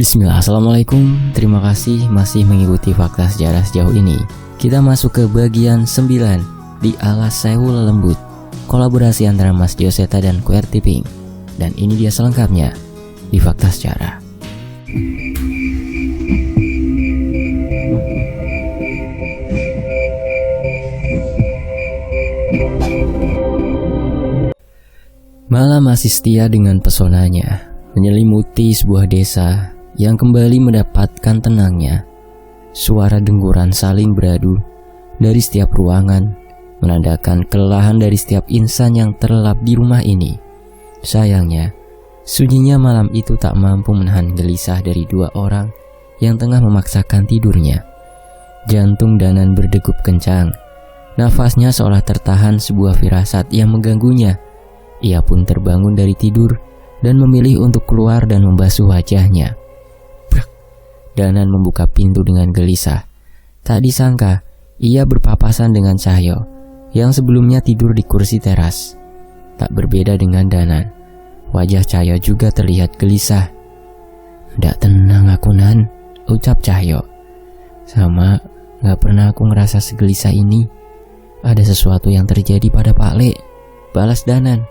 Bismillah, Assalamualaikum. Terima kasih masih mengikuti fakta sejarah sejauh ini. Kita masuk ke bagian 9 di Alas Sewu Lelembut, kolaborasi antara Mas Dioseta dan QWERTY Pink. Dan ini dia selengkapnya di fakta sejarah. Malam masih setia dengan pesonanya, menyelimuti sebuah desa yang kembali mendapatkan tenangnya. Suara dengguran saling beradu dari setiap ruangan, menandakan kelelahan dari setiap insan yang terlelap di rumah ini. Sayangnya, sunyinya malam itu tak mampu menahan gelisah dari dua orang yang tengah memaksakan tidurnya. Jantung Danan berdegup kencang, nafasnya seolah tertahan sebuah firasat yang mengganggunya. Ia pun terbangun dari tidur dan memilih untuk keluar dan membasuh wajahnya. Danan membuka pintu dengan gelisah. Tak disangka, ia berpapasan dengan Cahyo yang sebelumnya tidur di kursi teras. Tak berbeda dengan Danan, wajah Cahyo juga terlihat gelisah. "Ndak tenang aku, Nan," ucap Cahyo. "Sama, gak pernah aku ngerasa segelisah ini. Ada sesuatu yang terjadi pada Pak Le," balas Danan.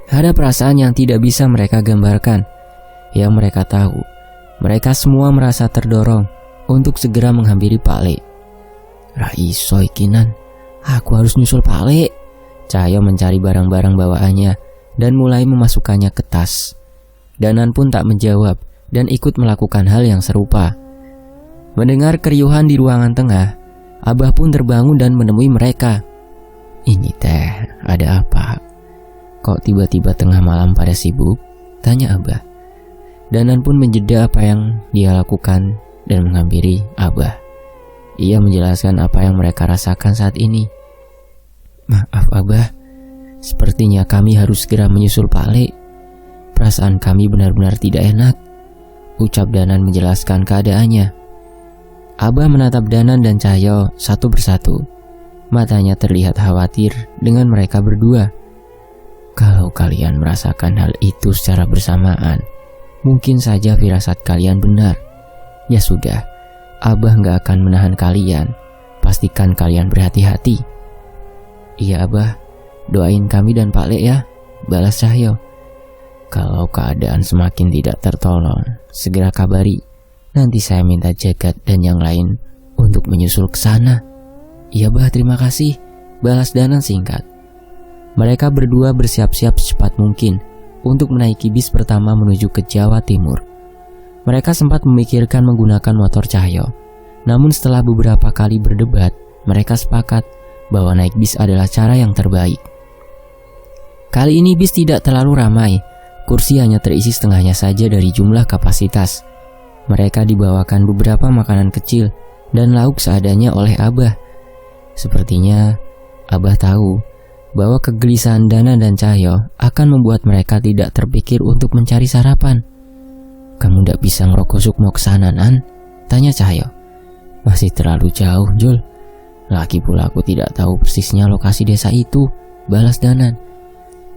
Ada perasaan yang tidak bisa mereka gambarkan. Yang mereka tahu, mereka semua merasa terdorong untuk segera menghampiri Pak Le. "Raiso ikinan, aku harus nyusul Pak Le." Cahyo mencari barang-barang bawaannya dan mulai memasukkannya ke tas. Danan pun tak menjawab dan ikut melakukan hal yang serupa. Mendengar keriuhan di ruangan tengah, Abah pun terbangun dan menemui mereka. "Ini teh, ada apa? Kok tiba-tiba tengah malam pada sibuk?" tanya Abah. Danan pun menjeda apa yang dia lakukan dan menghampiri Abah. Ia menjelaskan apa yang mereka rasakan saat ini. "Maaf Abah, sepertinya kami harus segera menyusul Pak Le. Perasaan kami benar-benar tidak enak," ucap Danan menjelaskan keadaannya. Abah menatap Danan dan Cahyo satu persatu. Matanya terlihat khawatir dengan mereka berdua. "Kalau kalian merasakan hal itu secara bersamaan, mungkin saja firasat kalian benar. Ya sudah, Abah gak akan menahan kalian. Pastikan kalian berhati-hati." "Iya Abah, doain kami dan Pak Le ya," balas Cahyo. "Kalau keadaan semakin tidak tertolong, segera kabari. Nanti saya minta Jagat dan yang lain untuk menyusul ke sana." "Iya Bah, terima kasih," balas Danan singkat. Mereka berdua bersiap-siap secepat mungkin untuk menaiki bis pertama menuju ke Jawa Timur. Mereka sempat memikirkan menggunakan motor Cahyo. Namun setelah beberapa kali berdebat, mereka sepakat bahwa naik bis adalah cara yang terbaik. Kali ini bis tidak terlalu ramai. Kursi hanya terisi setengahnya saja dari jumlah kapasitas. Mereka dibawakan beberapa makanan kecil dan lauk seadanya oleh Abah. Sepertinya Abah tahu bahwa kegelisahan Dana dan Cahyo akan membuat mereka tidak terpikir untuk mencari sarapan. "Kamu ndak bisa ngerokok sukmo kesana, Nan?" tanya Cahyo. "Masih terlalu jauh, Jul. Lagi pula aku tidak tahu persisnya lokasi desa itu," balas Danan.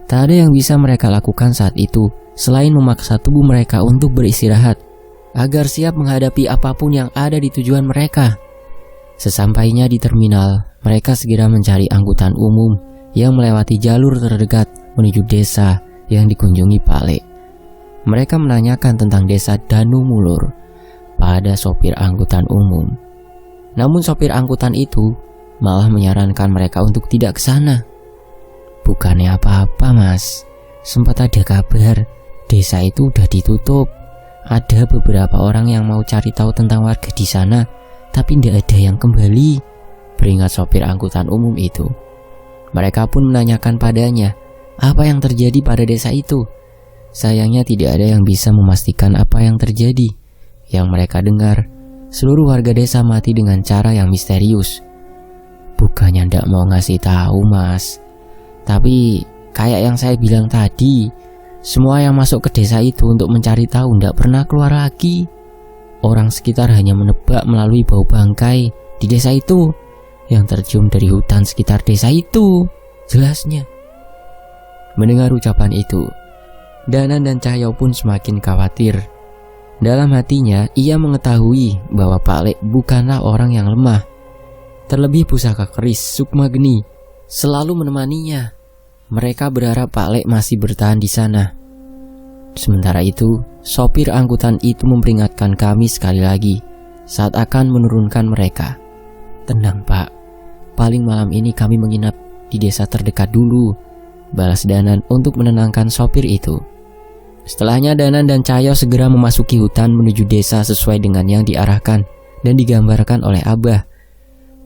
Tak ada yang bisa mereka lakukan saat itu selain memaksa tubuh mereka untuk beristirahat agar siap menghadapi apapun yang ada di tujuan mereka. Sesampainya di terminal, mereka segera mencari angkutan umum yang melewati jalur terdekat menuju desa yang dikunjungi Pak Le. Mereka menanyakan tentang desa Danu Mulur pada sopir angkutan umum. Namun sopir angkutan itu malah menyarankan mereka untuk tidak ke sana. "Bukannya apa-apa Mas, sempat ada kabar desa itu udah ditutup. Ada beberapa orang yang mau cari tahu tentang warga di sana, tapi tidak ada yang kembali," beringat sopir angkutan umum itu. Mereka pun menanyakan padanya apa yang terjadi pada desa itu. Sayangnya tidak ada yang bisa memastikan apa yang terjadi. Yang mereka dengar, seluruh warga desa mati dengan cara yang misterius. "Bukannya ndak mau ngasih tahu Mas, tapi kayak yang saya bilang tadi, semua yang masuk ke desa itu untuk mencari tahu ndak pernah keluar lagi. Orang sekitar hanya menebak melalui bau bangkai di desa itu yang tercium dari hutan sekitar desa itu," jelasnya. Mendengar ucapan itu, Danan dan Cahyo pun semakin khawatir. Dalam hatinya, ia mengetahui bahwa Pak Lek bukanlah orang yang lemah. Terlebih pusaka keris Sukmageni selalu menemaninya. Mereka berharap Pak Lek masih bertahan di sana. Sementara itu, sopir angkutan itu memperingatkan kami sekali lagi saat akan menurunkan mereka. "Tenang Pak, paling malam ini kami menginap di desa terdekat dulu," balas Danan untuk menenangkan sopir itu. Setelahnya Danan dan Cahyo segera memasuki hutan menuju desa sesuai dengan yang diarahkan dan digambarkan oleh Abah.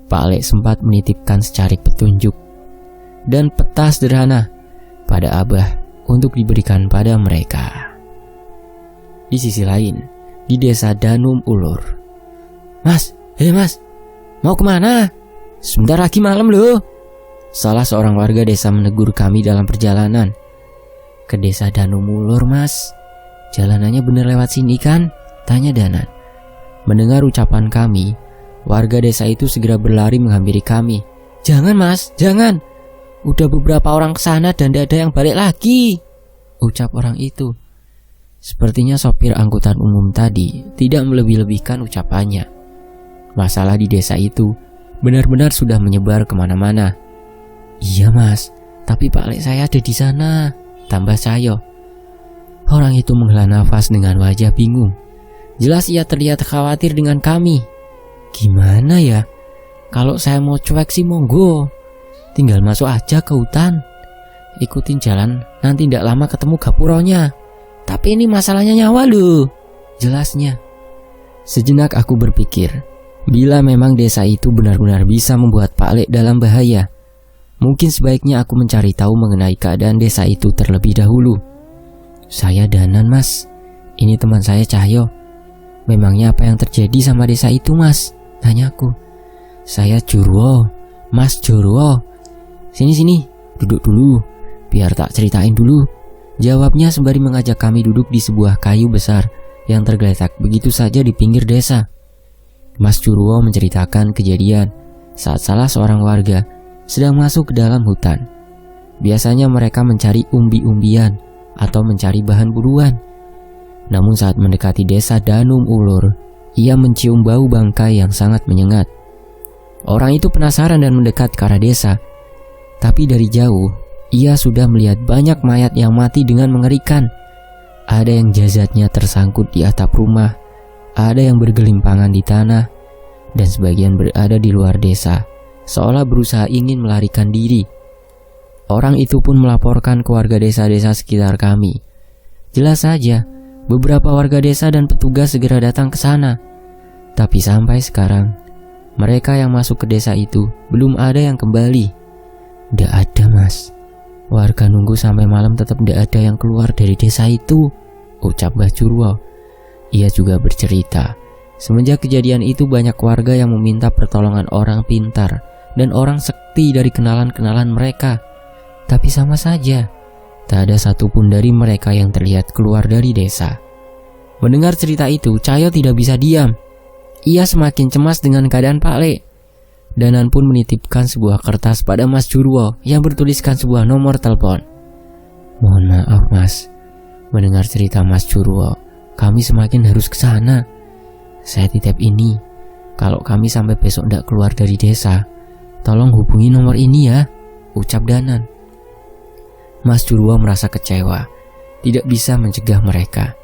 Pak Lek sempat menitipkan secarik petunjuk dan peta sederhana pada Abah untuk diberikan pada mereka. Di sisi lain, di desa Danum Ulur. Mas, mau kemana? Sebentar lagi malam loh." Salah seorang warga desa menegur kami dalam perjalanan. "Ke desa Danum Ulur Mas, jalanannya bener lewat sini kan?" tanya Danan. Mendengar ucapan kami, warga desa itu segera berlari menghampiri kami. "Jangan Mas, jangan. Udah beberapa orang kesana dan tidak ada yang balik lagi," ucap orang itu. Sepertinya sopir angkutan umum tadi tidak melebih-lebihkan ucapannya. Masalah di desa itu benar-benar sudah menyebar kemana-mana. "Iya Mas, tapi Pak Lek saya ada di sana," tambah Cahyo. Orang itu menghela nafas dengan wajah bingung. Jelas ia terlihat khawatir dengan kami. "Gimana ya? Kalau saya mau cuek sih monggo. Tinggal masuk aja ke hutan. Ikutin jalan, nanti tidak lama ketemu gapuronya. Tapi ini masalahnya nyawa loh," jelasnya. Sejenak aku berpikir, bila memang desa itu benar-benar bisa membuat Pak Lek dalam bahaya, mungkin sebaiknya aku mencari tahu mengenai keadaan desa itu terlebih dahulu. "Saya Danan Mas, ini teman saya Cahyo. Memangnya apa yang terjadi sama desa itu Mas?" tanyaku. "Saya Jurwo, Mas Jurwo. Sini, duduk dulu, biar tak ceritain dulu," jawabnya sembari mengajak kami duduk di sebuah kayu besar yang tergeletak begitu saja di pinggir desa. Mas Jurwo menceritakan kejadian saat salah seorang warga sedang masuk ke dalam hutan. Biasanya mereka mencari umbi-umbian atau mencari bahan buruan. Namun saat mendekati desa Danum Ulur, ia mencium bau bangkai yang sangat menyengat. Orang itu penasaran dan mendekat ke arah desa. Tapi dari jauh, ia sudah melihat banyak mayat yang mati dengan mengerikan. Ada yang jasadnya tersangkut di atap rumah, ada yang bergelimpangan di tanah, dan sebagian berada di luar desa, seolah berusaha ingin melarikan diri. Orang itu pun melaporkan ke warga desa-desa sekitar kami. Jelas saja, beberapa warga desa dan petugas segera datang ke sana. Tapi sampai sekarang, mereka yang masuk ke desa itu belum ada yang kembali. "Nggak ada Mas. Warga nunggu sampai malam tetap tidak ada yang keluar dari desa itu," ucap Mbah Jurwo. Ia juga bercerita, semenjak kejadian itu banyak warga yang meminta pertolongan orang pintar dan orang sekti dari kenalan-kenalan mereka. Tapi sama saja, tak ada satupun dari mereka yang terlihat keluar dari desa. Mendengar cerita itu, Cahyo tidak bisa diam. Ia semakin cemas dengan keadaan Pak Lek. Danan pun menitipkan sebuah kertas pada Mas Jurwo yang bertuliskan sebuah nomor telepon. "Mohon maaf Mas, mendengar cerita Mas Jurwo, kami semakin harus ke sana. Saya titip ini, kalau kami sampai besok tidak keluar dari desa, tolong hubungi nomor ini ya," ucap Danan. Mas Jurwo merasa kecewa, tidak bisa mencegah mereka.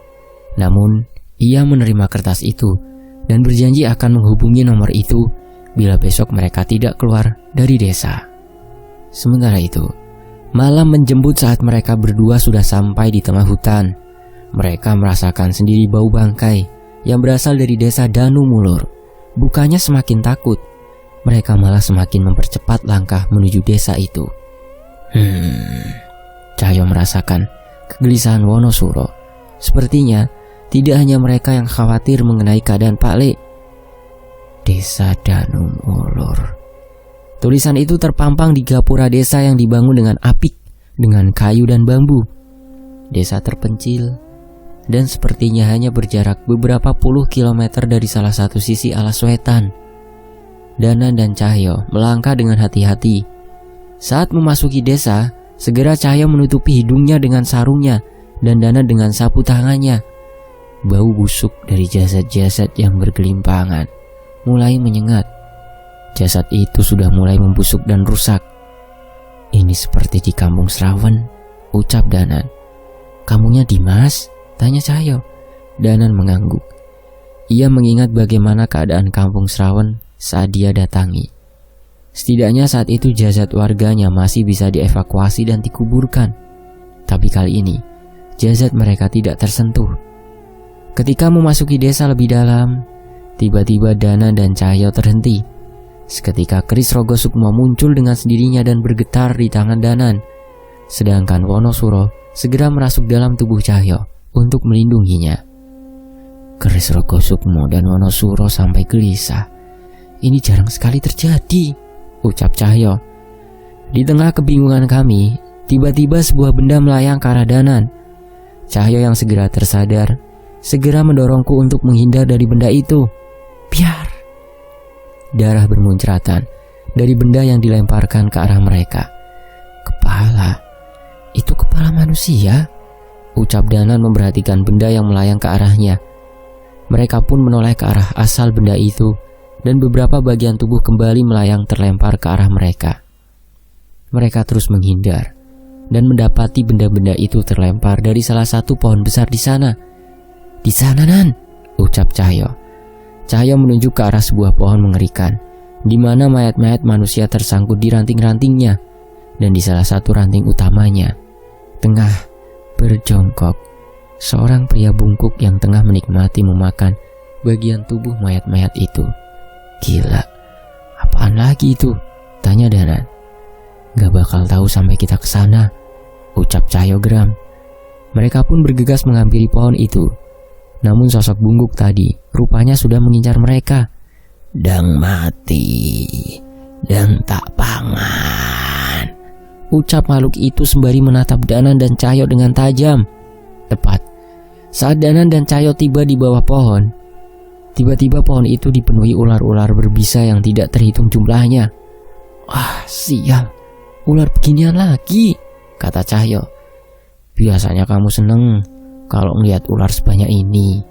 Namun, ia menerima kertas itu dan berjanji akan menghubungi nomor itu bila besok mereka tidak keluar dari desa. Sementara itu, malam menjemput saat mereka berdua sudah sampai di tengah hutan. Mereka merasakan sendiri bau bangkai yang berasal dari desa Danum Ulur. Bukannya semakin takut, mereka malah semakin mempercepat langkah menuju desa itu. Cahyo merasakan kegelisahan Wonosuro. Sepertinya tidak hanya mereka yang khawatir mengenai keadaan Pak Lek. Desa Danum Ulur. Tulisan itu terpampang di gapura desa yang dibangun dengan apik, dengan kayu dan bambu. Desa terpencil dan sepertinya hanya berjarak beberapa puluh kilometer dari salah satu sisi alas wetan. Danan dan Cahyo melangkah dengan hati-hati. Saat memasuki desa, segera Cahyo menutupi hidungnya dengan sarungnya dan Danan dengan sapu tangannya. bau busuk dari jasad-jasad yang bergelimpangan mulai menyengat. Jasad itu sudah mulai membusuk dan rusak. "Ini seperti di kampung Sraven," ucap Danan. "Kamunya Dimas?" tanya Cahyo. Danan mengangguk. Ia mengingat bagaimana keadaan kampung Sraven saat dia datangi. Setidaknya saat itu jasad warganya masih bisa dievakuasi dan dikuburkan. Tapi kali ini, jasad mereka tidak tersentuh. Ketika memasuki desa lebih dalam, tiba-tiba Dana dan Cahyo terhenti. Seketika keris Rogosukmo muncul dengan sendirinya dan bergetar di tangan Danan. Sedangkan Wonosuro segera merasuk dalam tubuh Cahyo untuk melindunginya. Keris Rogosukmo dan Wonosuro sampai gelisah. "Ini jarang sekali terjadi," ucap Cahyo. "Di tengah kebingungan kami, tiba-tiba sebuah benda melayang ke arah Danan." Cahyo yang segera tersadar, segera mendorongku untuk menghindar dari benda itu. "Biar!" Darah bermuncratan dari benda yang dilemparkan ke arah mereka. "Kepala, itu kepala manusia," ucap Danan memperhatikan benda yang melayang ke arahnya. Mereka pun menoleh ke arah asal benda itu, dan beberapa bagian tubuh kembali melayang terlempar ke arah mereka. Mereka terus menghindar, dan mendapati benda-benda itu terlempar dari salah satu pohon besar di sana. "Di sana, Nan," ucap Cahyo. Cahyo menunjuk ke arah sebuah pohon mengerikan, di mana mayat-mayat manusia tersangkut di ranting-rantingnya, dan di salah satu ranting utamanya, tengah berjongkok, seorang pria bungkuk yang tengah menikmati memakan bagian tubuh mayat-mayat itu. "Gila, apaan lagi itu?" tanya Danan. "Gak bakal tahu sampai kita ke sana," ucap Cahyo geram. Mereka pun bergegas menghampiri pohon itu. Namun sosok bungkuk tadi rupanya sudah mengincar mereka. "Dang mati dan tak pangan," ucap makhluk itu sembari menatap Danan dan Cahyo dengan tajam. Tepat saat Danan dan Cahyo tiba di bawah pohon, tiba-tiba pohon itu dipenuhi ular-ular berbisa yang tidak terhitung jumlahnya. "Wah, sial, ular beginian lagi," kata Cahyo. "Biasanya kamu seneng kalau ngeliat ular sebanyak ini,"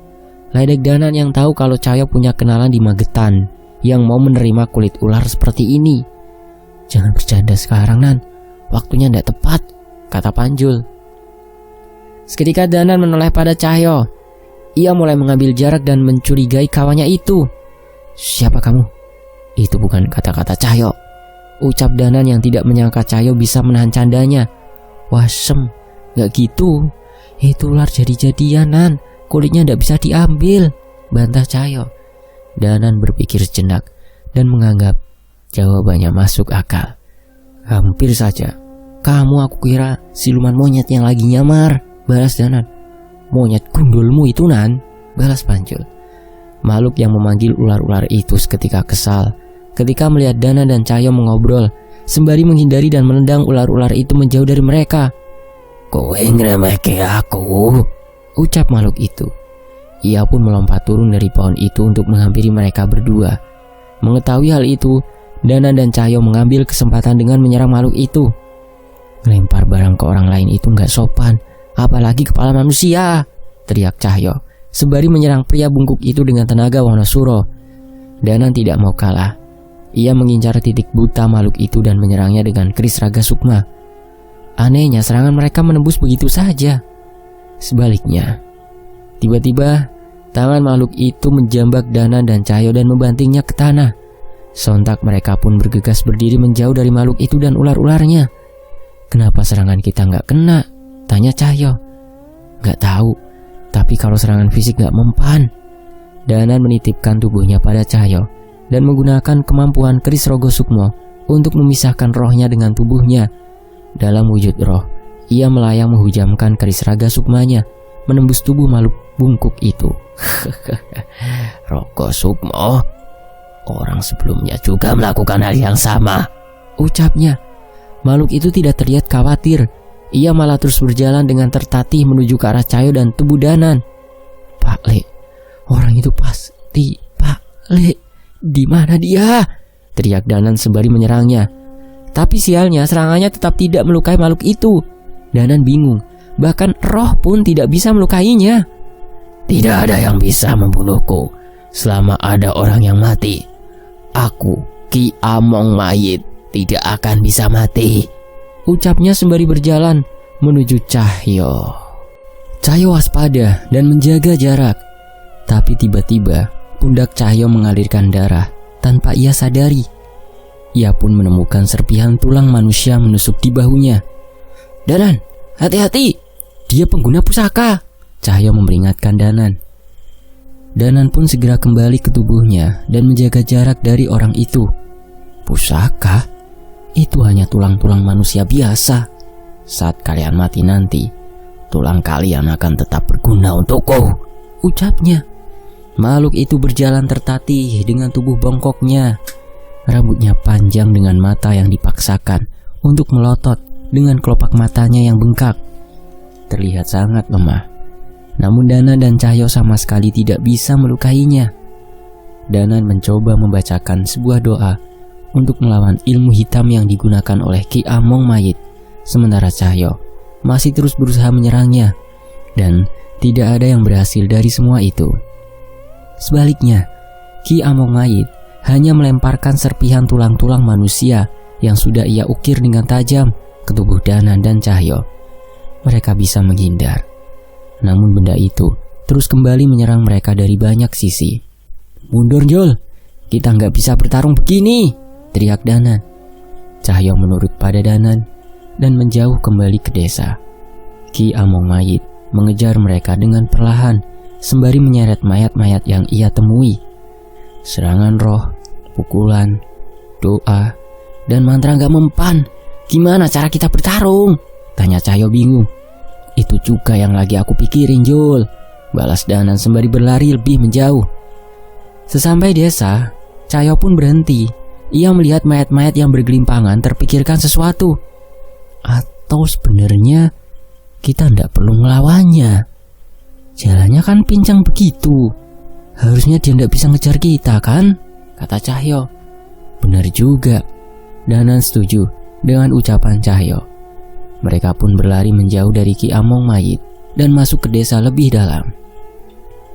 ledek Danan yang tahu kalau Cahyo punya kenalan di Magetan yang mau menerima kulit ular seperti ini. "Jangan bercanda sekarang, Nan. Waktunya tidak tepat," kata Panjul. Seketika Danan menoleh pada Cahyo. Ia mulai mengambil jarak dan mencurigai kawannya itu. "Siapa kamu?" "Itu bukan kata-kata Cahyo," ucap Danan yang tidak menyangka Cahyo bisa menahan candanya. "Wasem, gak gitu. Itu ular jadi-jadian, Nan. Kulitnya ndak bisa diambil," bantah Cahyo. Danan berpikir sejenak dan menganggap jawabannya masuk akal. "Hampir saja. Kamu aku kira siluman monyet yang lagi nyamar," balas Danan. "Monyet gundulmu itu, Nan," balas Panjul. Makhluk yang memanggil ular-ular itu seketika kesal ketika melihat Danan dan Cahyo mengobrol, sembari menghindari dan menendang ular-ular itu menjauh dari mereka. "Kowe ngremehke aku," ucap makhluk itu. Ia pun melompat turun dari pohon itu untuk menghampiri mereka berdua. Mengetahui hal itu, Danan dan Cahyo mengambil kesempatan dengan menyerang makhluk itu. "Lempar barang ke orang lain itu gak sopan, apalagi kepala manusia," teriak Cahyo, sembari menyerang pria bungkuk itu dengan tenaga Wonosuro. Danan tidak mau kalah. Ia mengincar titik buta makhluk itu dan menyerangnya dengan keris Raga Sukma. Anehnya serangan mereka menembus begitu saja. Sebaliknya, tiba-tiba tangan makhluk itu menjambak Danan dan Cahyo dan membantingnya ke tanah. Sontak mereka pun bergegas berdiri menjauh dari makhluk itu dan ular-ularnya. "Kenapa serangan kita nggak kena?" tanya Cahyo. "Nggak tahu, tapi kalau serangan fisik nggak mempan." Danan menitipkan tubuhnya pada Cahyo dan menggunakan kemampuan keris Rogosukmo untuk memisahkan rohnya dengan tubuhnya. Dalam wujud roh, ia melayang menghujamkan keris Raga Sukmanya menembus tubuh makhluk bungkuk itu. "Rogosukmo, orang sebelumnya juga melakukan hal yang sama," ucapnya. Makhluk itu tidak terlihat khawatir. Ia malah terus berjalan dengan tertatih menuju ke arah Cahyo dan tubuh Danan. "Pak Le, orang itu pasti Pak Le. Di mana dia?" teriak Danan sembari menyerangnya. Tapi sialnya serangannya tetap tidak melukai makhluk itu. Danan bingung, bahkan roh pun tidak bisa melukainya. Tidak ada yang bisa membunuhku selama ada orang yang mati. Aku, Ki Among Mayit, tidak akan bisa mati, ucapnya sembari berjalan menuju Cahyo. Cahyo waspada dan menjaga jarak. Tapi tiba-tiba pundak Cahyo mengalirkan darah tanpa ia sadari. Ia pun menemukan serpihan tulang manusia menusuk di bahunya. "Danan, hati-hati, dia pengguna pusaka," Cahyo memperingatkan Danan. Danan pun segera kembali ke tubuhnya dan menjaga jarak dari orang itu. "Pusaka? Itu hanya tulang-tulang manusia biasa. Saat kalian mati nanti, tulang kalian akan tetap berguna untukku," ucapnya. Makhluk itu berjalan tertatih dengan tubuh bongkoknya. Rambutnya panjang dengan mata yang dipaksakan untuk melotot dengan kelopak matanya yang bengkak. Terlihat sangat lemah. Namun Danan dan Cahyo sama sekali tidak bisa melukainya. Danan mencoba membacakan sebuah doa untuk melawan ilmu hitam yang digunakan oleh Ki Among Mayit. Sementara Cahyo masih terus berusaha menyerangnya. Dan tidak ada yang berhasil dari semua itu. Sebaliknya, Ki Among Mayit hanya melemparkan serpihan tulang-tulang manusia yang sudah ia ukir dengan tajam ke tubuh Danan dan Cahyo. Mereka bisa menghindar. Namun benda itu terus kembali menyerang mereka dari banyak sisi. "Mundur, Jol, kita nggak bisa bertarung begini," teriak Danan. Cahyo menurut pada Danan dan menjauh kembali ke desa. Ki Among Mayit mengejar mereka dengan perlahan sembari menyeret mayat-mayat yang ia temui. Serangan roh, pukulan, doa, dan mantra nggak mempan. "Gimana cara kita bertarung?" tanya Cahyo bingung. "Itu juga yang lagi aku pikirin, Jul," balas Danan sembari berlari lebih menjauh. Sesampai desa, Cahyo pun berhenti. Ia melihat mayat-mayat yang bergelimpangan terpikirkan sesuatu. Atau sebenarnya kita tidak perlu melawannya. Jalannya kan pincang begitu. Harusnya dia tidak bisa ngejar kita kan? Kata Cahyo. Benar juga. Danan setuju dengan ucapan Cahyo. Mereka pun berlari menjauh dari Ki Among Mayit dan masuk ke desa lebih dalam.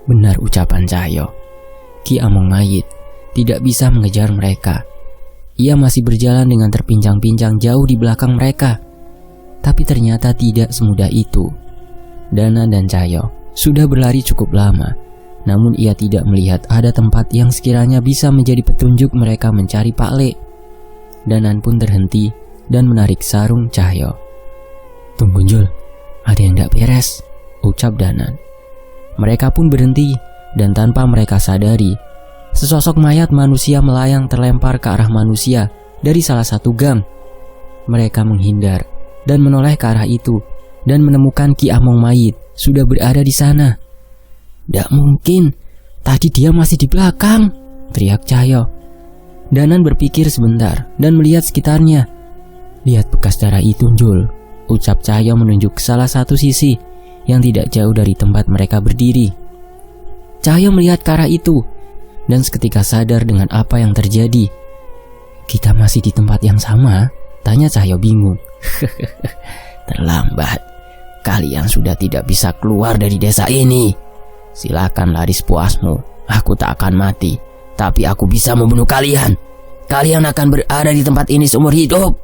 Benar ucapan Cahyo. Ki Among Mayit tidak bisa mengejar mereka. Ia masih berjalan dengan terpincang-pincang jauh di belakang mereka. Tapi ternyata tidak semudah itu. Dana dan Cahyo sudah berlari cukup lama, namun ia tidak melihat ada tempat yang sekiranya bisa menjadi petunjuk mereka mencari Pak Le. Danan pun terhenti dan menarik sarung Cahyo. "Tunggu, Jul, ada yang tidak beres," ucap Danan. Mereka pun berhenti dan tanpa mereka sadari, sesosok mayat manusia melayang terlempar ke arah manusia dari salah satu gang. Mereka menghindar dan menoleh ke arah itu dan menemukan Ki Among Mayit sudah berada di sana. "Tidak mungkin, tadi dia masih di belakang," teriak Cahyo. Danan berpikir sebentar dan melihat sekitarnya. "Lihat bekas darah itu, Jul," ucap Cahyo menunjuk ke salah satu sisi yang tidak jauh dari tempat mereka berdiri. Cahyo melihat ke arah itu dan seketika sadar dengan apa yang terjadi. "Kita masih di tempat yang sama?" tanya Cahyo bingung. "Terlambat. Kalian sudah tidak bisa keluar dari desa ini. Silakan lari sepuasmu. Aku tak akan mati, tapi aku bisa membunuh kalian. Kalian akan berada di tempat ini seumur hidup,"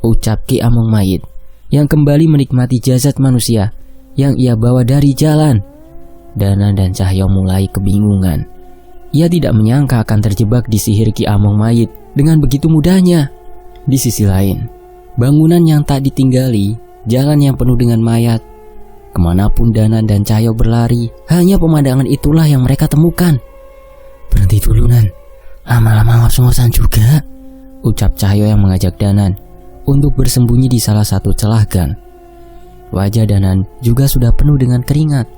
ucap Ki Among Mayit yang kembali menikmati jasad manusia yang ia bawa dari jalan. Dana dan Cahyo mulai kebingungan. Ia tidak menyangka akan terjebak di sihir Ki Among Mayit dengan begitu mudahnya. Di sisi lain, bangunan yang tak ditinggali, jalan yang penuh dengan mayat. Kemanapun Dana dan Cahyo berlari, hanya pemandangan itulah yang mereka temukan. "Berhenti dulu, Nan. Lama-lama ngos-ngosan juga," ucap Cahyo yang mengajak Danan untuk bersembunyi di salah satu celah gang. Wajah Danan juga sudah penuh dengan keringat.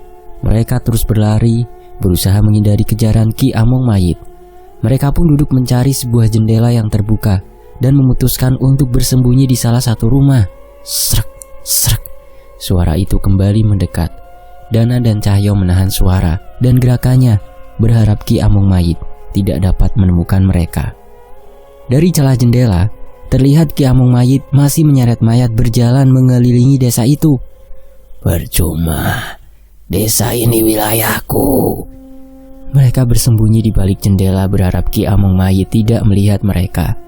Mereka terus berlari, berusaha menghindari kejaran Ki Among Mayit. Mereka pun duduk mencari sebuah jendela yang terbuka dan memutuskan untuk bersembunyi di salah satu rumah. Srek, srek. Suara itu kembali mendekat. Dana dan Cahyo menahan suara dan gerakannya, berharap Ki Among Mayit tidak dapat menemukan mereka. Dari celah jendela, terlihat Ki Among Mayit masih menyeret mayat berjalan mengelilingi desa itu. "Percuma, Desa ini wilayahku. Mereka bersembunyi di balik jendela berharap Ki Among Mayit tidak melihat mereka.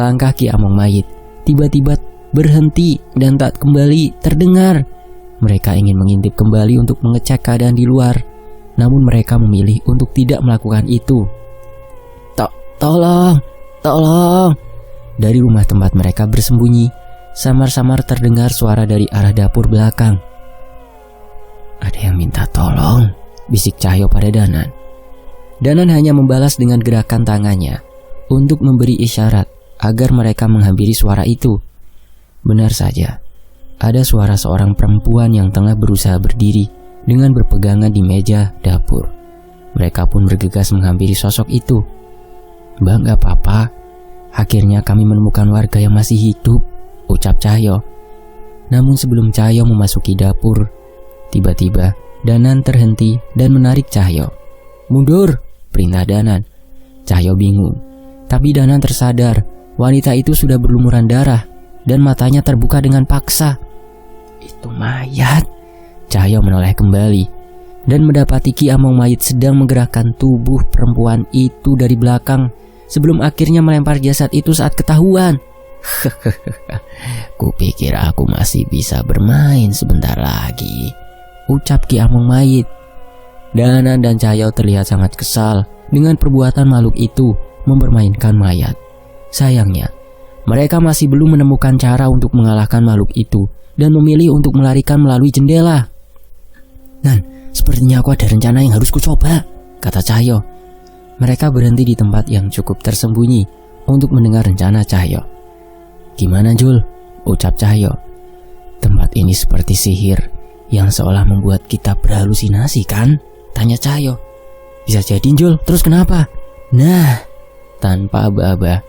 Langkah Ki Among Mayit tiba-tiba berhenti dan tak kembali terdengar. Mereka ingin mengintip kembali untuk mengecek keadaan di luar, namun mereka memilih untuk tidak melakukan itu. Tolong! Dari rumah tempat mereka bersembunyi, samar-samar terdengar suara dari arah dapur belakang. Ada yang minta tolong, bisik Cahyo pada Danan. Danan hanya membalas dengan gerakan tangannya untuk memberi isyarat agar mereka menghampiri suara itu. Benar saja, ada suara seorang perempuan yang tengah berusaha berdiri dengan berpegangan di meja dapur. Mereka pun bergegas menghampiri sosok itu. Mbak, gak apa-apa. Akhirnya kami menemukan warga yang masih hidup, ucap Cahyo. Namun sebelum Cahyo memasuki dapur, tiba-tiba Danan terhenti dan menarik Cahyo. Mundur, perintah Danan. Cahyo bingung, tapi Danan tersadar wanita itu sudah berlumuran darah dan matanya terbuka dengan paksa. Itu mayat. Cahyo menoleh kembali dan mendapati Ki Among Mayit sedang menggerakkan tubuh perempuan itu dari belakang sebelum akhirnya melempar jasad itu saat ketahuan. Kupikir aku masih bisa bermain sebentar lagi, ucap Ki Among Mayit. Danan dan Cahyo terlihat sangat kesal dengan perbuatan makhluk itu mempermainkan mayat. Sayangnya, mereka masih belum menemukan cara untuk mengalahkan makhluk itu dan memilih untuk melarikan melalui jendela. Nan, sepertinya aku ada rencana yang harus kucoba, kata Cahyo. Mereka berhenti di tempat yang cukup tersembunyi untuk mendengar rencana Cahyo. Gimana Jul? Ucap Cahyo. Tempat ini seperti sihir yang seolah membuat kita berhalusinasi kan? Tanya Cahyo. Bisa jadi Jul, terus kenapa? Nah, tanpa aba-aba,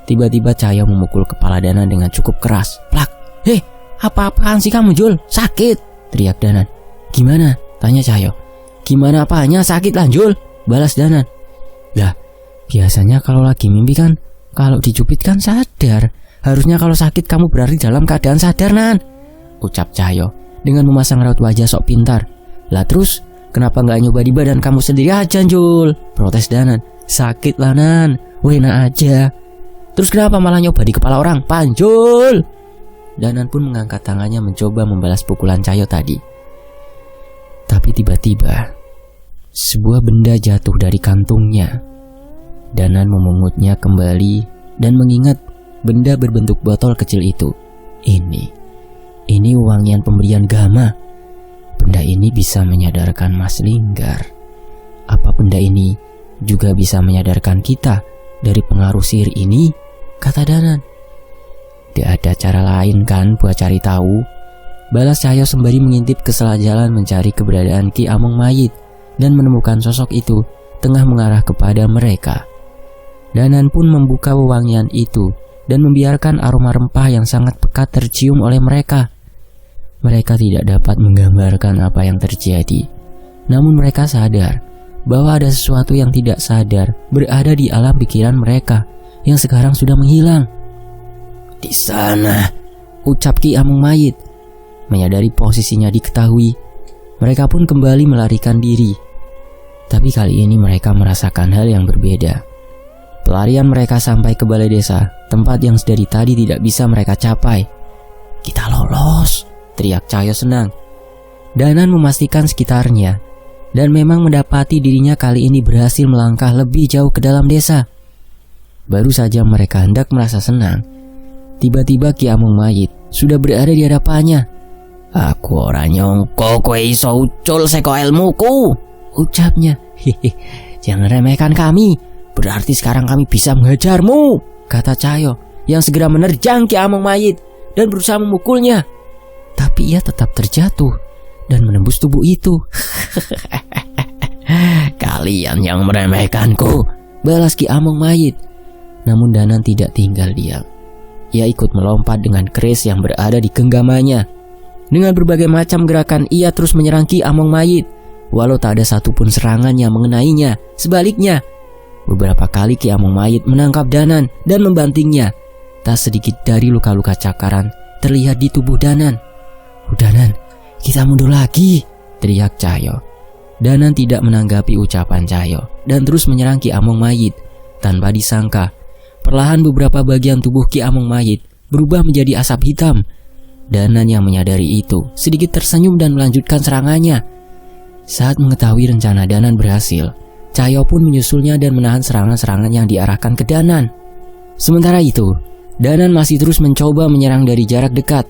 tiba-tiba Cahyo memukul kepala Danan dengan cukup keras. Plak! Hei, apa-apaan sih kamu Jul? Sakit! Teriak Danan. Gimana? Tanya Cahyo. Gimana apanya? Sakit lah Jul? Balas Danan. Lah, biasanya kalau lagi mimpi kan, kalau dicubit kan sadar. Harusnya kalau sakit kamu berarti dalam keadaan sadar Nan, ucap Cahyo dengan memasang raut wajah sok pintar. Lah terus, kenapa gak nyoba di badan kamu sendiri aja Jul? Protes Danan. Sakit lah Nan, wena aja. Terus kenapa malah nyoba di kepala orang? Panjul! Danan pun mengangkat tangannya mencoba membalas pukulan Cahyo tadi. Tapi tiba-tiba sebuah benda jatuh dari kantungnya. Danan memungutnya kembali dan mengingat benda berbentuk botol kecil itu. Ini wangian pemberian Gama. Benda ini bisa menyadarkan Mas Linggar. Apa benda ini juga bisa menyadarkan kita dari pengaruh sihir ini? Kata Danan. Tidak ada cara lain kan buat cari tahu? Balas Cahyo sembari mengintip ke sela jalan mencari keberadaan Ki Among Mayit dan menemukan sosok itu tengah mengarah kepada mereka. Danan pun membuka wewangian itu dan membiarkan aroma rempah yang sangat pekat tercium oleh mereka. Mereka tidak dapat menggambarkan apa yang terjadi, namun mereka sadar bahwa ada sesuatu yang tidak sadar berada di alam pikiran mereka yang sekarang sudah menghilang. Di sana, ucap Ki Among Mayit. Menyadari posisinya diketahui, mereka pun kembali melarikan diri. Tapi kali ini mereka merasakan hal yang berbeda. Pelarian mereka sampai ke balai desa, tempat yang sedari tadi tidak bisa mereka capai. Kita lolos, teriak Cahyo senang. Danan memastikan sekitarnya, dan memang mendapati dirinya kali ini berhasil melangkah lebih jauh ke dalam desa. Baru saja mereka hendak merasa senang, tiba-tiba Ki Among Mayit sudah berada di hadapannya. Aku ora nyongko kowe iso ucul saka ilmuku, ucapnya. Hehe, jangan remehkan kami. Berarti sekarang kami bisa menghajarmu, kata Cahyo yang segera menerjang Ki Among Mayit dan berusaha memukulnya. Tapi ia tetap terjatuh dan menembus tubuh itu. Kalian yang meremehkanku, balas Ki Among Mayit. Namun Danan tidak tinggal diam. Ia ikut melompat dengan keris yang berada di genggamannya. Dengan berbagai macam gerakan ia terus menyerang Ki Among Mayit, walau tak ada satupun serangan yang mengenainya. Sebaliknya, beberapa kali Ki Among Mayit menangkap Danan dan membantingnya. Tak sedikit dari luka-luka cakaran terlihat di tubuh Danan. Danan, kita mundur lagi, teriak Cahyo. Danan tidak menanggapi ucapan Cahyo dan terus menyerang Ki Among Mayit. Tanpa disangka, perlahan beberapa bagian tubuh Ki Among Mayit berubah menjadi asap hitam. Danan yang menyadari itu sedikit tersenyum dan melanjutkan serangannya. Saat mengetahui rencana Danan berhasil, Cahyo pun menyusulnya dan menahan serangan-serangan yang diarahkan ke Danan. Sementara itu, Danan masih terus mencoba menyerang dari jarak dekat.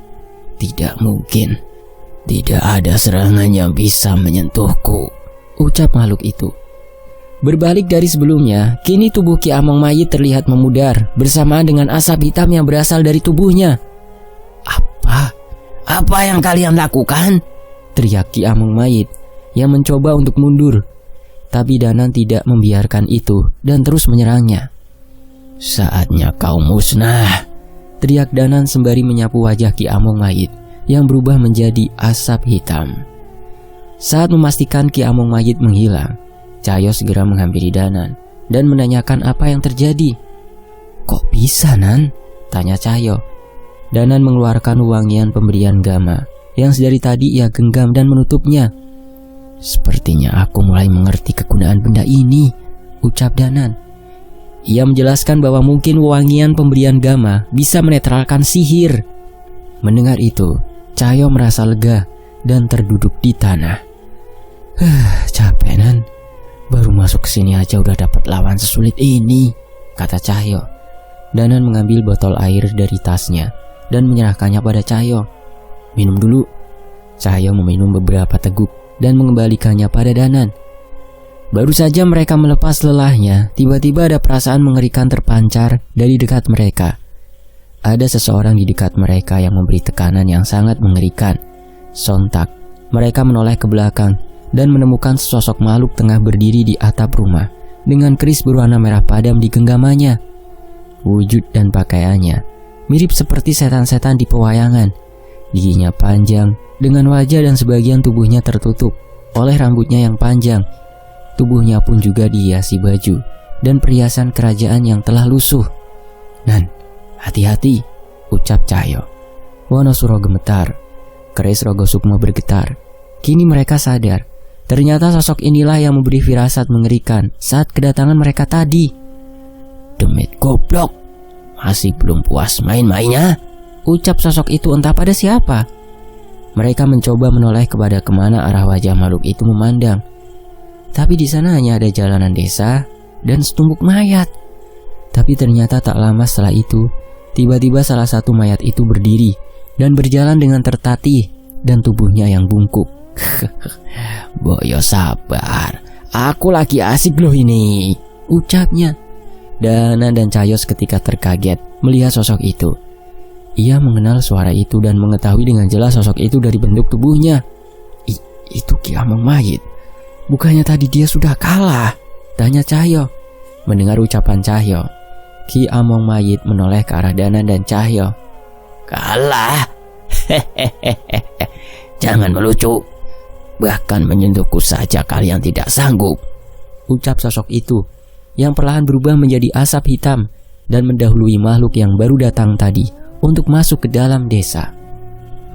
Tidak mungkin. Tidak ada serangan yang bisa menyentuhku, ucap makhluk itu. Berbalik dari sebelumnya, kini tubuh Ki Among Mayit terlihat memudar bersamaan dengan asap hitam yang berasal dari tubuhnya. Apa yang kalian lakukan? Teriak Ki Among Mayit yang mencoba untuk mundur. Tapi Danan tidak membiarkan itu dan terus menyerangnya. Saatnya kau musnah, teriak Danan sembari menyapu wajah Ki Among Mayit yang berubah menjadi asap hitam. Saat memastikan Ki Among Mayit menghilang, Cahyo segera menghampiri Danan dan menanyakan apa yang terjadi. Kok bisa, Nan? Tanya Cahyo. Danan mengeluarkan wangian pemberian Gama yang sedari tadi ia genggam dan menutupnya. Sepertinya aku mulai mengerti kegunaan benda ini, ucap Danan. Ia menjelaskan bahwa mungkin wangian pemberian Gama bisa menetralkan sihir. Mendengar itu, Cahyo merasa lega dan terduduk di tanah. Capek, Nan. Baru masuk ke sini aja udah dapat lawan sesulit ini, kata Cahyo. Danan mengambil botol air dari tasnya dan menyerahkannya pada Cahyo. Minum dulu. Cahyo meminum beberapa teguk dan mengembalikannya pada Danan. Baru saja mereka melepas lelahnya, tiba-tiba ada perasaan mengerikan terpancar dari dekat mereka. Ada seseorang di dekat mereka yang memberi tekanan yang sangat mengerikan. Sontak, mereka menoleh ke belakang dan menemukan sesosok makhluk tengah berdiri di atap rumah dengan keris berwarna merah padam di genggamannya. Wujud dan pakaiannya mirip seperti setan-setan di pewayangan. Giginya panjang dengan wajah dan sebagian tubuhnya tertutup oleh rambutnya yang panjang. Tubuhnya pun juga dihiasi baju dan perhiasan kerajaan yang telah lusuh. Nan, hati-hati, ucap Cahyo. Wonosuro gemetar. Keris Rogo Sukmo bergetar. Kini mereka sadar, ternyata sosok inilah yang memberi firasat mengerikan saat kedatangan mereka tadi. Demit goblok, masih belum puas main-mainnya, ucap sosok itu entah pada siapa. Mereka mencoba menoleh kepada kemana arah wajah makhluk itu memandang. Tapi di sana hanya ada jalanan desa dan setumpuk mayat. Tapi ternyata tak lama setelah itu, tiba-tiba salah satu mayat itu berdiri dan berjalan dengan tertatih dan tubuhnya yang bungkuk. Boyo sabar, aku lagi asik loh ini, ucapnya. Dana dan Cahyo seketika terkaget melihat sosok itu. Ia mengenal suara itu dan mengetahui dengan jelas sosok itu dari bentuk tubuhnya. Itu Ki Among Mayit. Bukannya tadi dia sudah kalah? Tanya Cahyo. Mendengar ucapan Cahyo, Ki Among Mayit menoleh ke arah Dana dan Cahyo. Kalah? Jangan melucu. Bahkan menyentuhku saja kalian tidak sanggup, ucap sosok itu yang perlahan berubah menjadi asap hitam dan mendahului makhluk yang baru datang tadi untuk masuk ke dalam desa.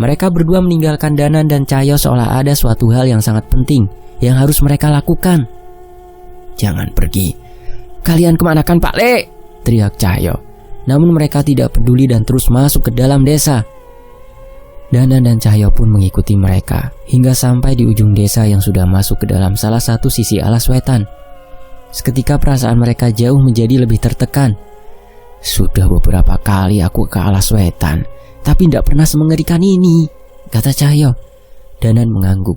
Mereka berdua meninggalkan Danan dan Cahyo seolah ada suatu hal yang sangat penting yang harus mereka lakukan. Jangan pergi. Kalian kemanakan, Pak Le? Teriak Cahyo. Namun mereka tidak peduli dan terus masuk ke dalam desa. Danan dan Cahyo pun mengikuti mereka hingga sampai di ujung desa yang sudah masuk ke dalam salah satu sisi alas wetan. Seketika perasaan mereka jauh menjadi lebih tertekan. Sudah beberapa kali aku ke alas wetan, tapi tidak pernah semengerikan ini, kata Cahyo. Danan mengangguk,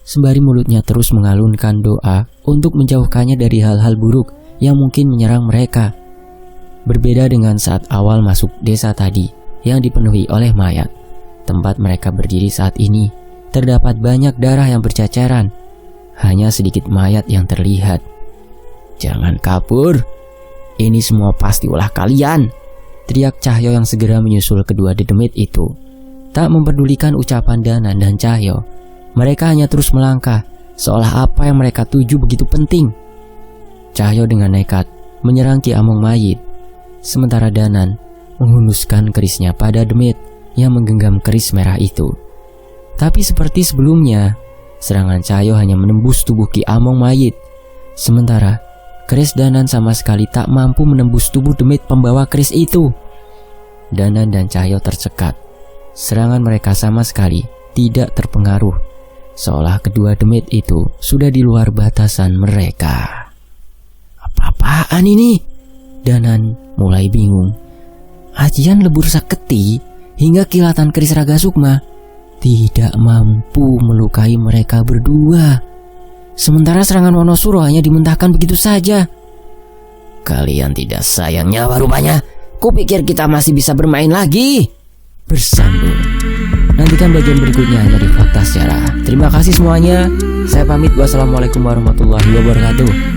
sembari mulutnya terus mengalunkan doa untuk menjauhkannya dari hal-hal buruk yang mungkin menyerang mereka. Berbeda dengan saat awal masuk desa tadi yang dipenuhi oleh mayat, tempat mereka berdiri saat ini terdapat banyak darah yang berceceran. Hanya sedikit mayat yang terlihat. Jangan kabur. Ini semua pasti ulah kalian, teriak Cahyo yang segera menyusul kedua dedemit itu. Tak memperdulikan ucapan Danan dan Cahyo, mereka hanya terus melangkah seolah apa yang mereka tuju begitu penting. Cahyo dengan nekat menyerang Ki Among Mayit, sementara Danan menghunuskan kerisnya pada demit yang menggenggam keris merah itu. Tapi seperti sebelumnya, serangan Cahyo hanya menembus tubuh Ki Among mayit. Sementara keris Danan sama sekali tak mampu menembus tubuh demit pembawa keris itu. Danan dan Cahyo tercekat. Serangan mereka sama sekali tidak terpengaruh, seolah kedua demit itu sudah di luar batasan mereka. Apa-apaan ini? Danan mulai bingung. Ajian lebur saketi hingga kilatan keris Raga Sukma tidak mampu melukai mereka berdua. Sementara serangan Wonosuro hanya dimentahkan begitu saja. Kalian tidak sayang nyawa rupanya. Kupikir kita masih bisa bermain lagi. Bersambung. Nantikan bagian berikutnya hanya di Fakta Sejarah. Terima kasih semuanya. Saya pamit. Wassalamualaikum warahmatullahi wabarakatuh.